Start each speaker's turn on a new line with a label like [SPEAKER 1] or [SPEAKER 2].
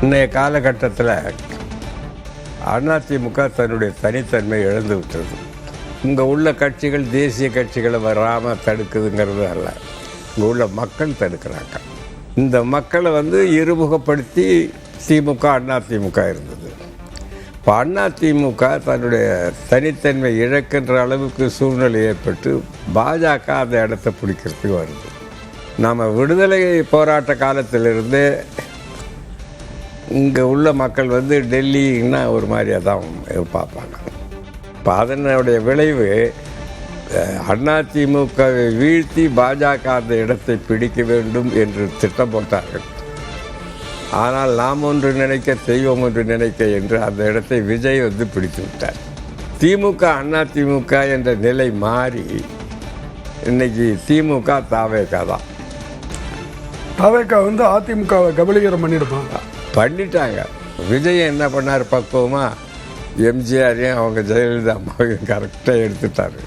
[SPEAKER 1] இன்றைய காலகட்டத்தில் அதிமுக தன்னுடைய தனித்தன்மை இழந்து விட்டது. இங்கே உள்ள கட்சிகள் தேசிய கட்சிகளை வராமல் தடுக்குதுங்கிறது அல்ல, இங்கே உள்ள மக்கள் தடுக்கிறாங்க. இந்த மக்களை இருமுகப்படுத்தி திமுக அதிமுக இருந்தது. இப்போ அதிமுக தன்னுடைய தனித்தன்மை இழக்கின்ற அளவுக்கு சூழ்நிலை ஏற்பட்டு பாஜக அந்த இடத்த பிடிக்கிறதுக்கு வருது. நாம் விடுதலை போராட்ட காலத்திலிருந்து இங்கே உள்ள மக்கள் டெல்லின்னா ஒரு மாதிரியாக தான் பார்ப்பாங்க. இப்போ அதனுடைய விளைவு அதிமுகவை வீழ்த்தி பாஜக அந்த இடத்தை பிடிக்க வேண்டும் என்று திட்டம் போட்டார்கள். ஆனால் நாம் ஒன்று நினைக்க செய்வோம் ஒன்று நினைக்க என்று அந்த இடத்தை விஜய் பிடித்து விட்டார். திமுக அதிமுக என்ற நிலை மாறி இன்னைக்கு திமுக தாவேகா தான்.
[SPEAKER 2] தாவேகா அதிமுகவை கபலீகரம் பண்ணிட்டாங்க.
[SPEAKER 1] விஜய் என்ன பண்ணார், பக்குவமாக எம்ஜிஆரையும் அவங்க ஜெயலலிதா அம்மாவையும் கரெக்டாக எடுத்துட்டாரு.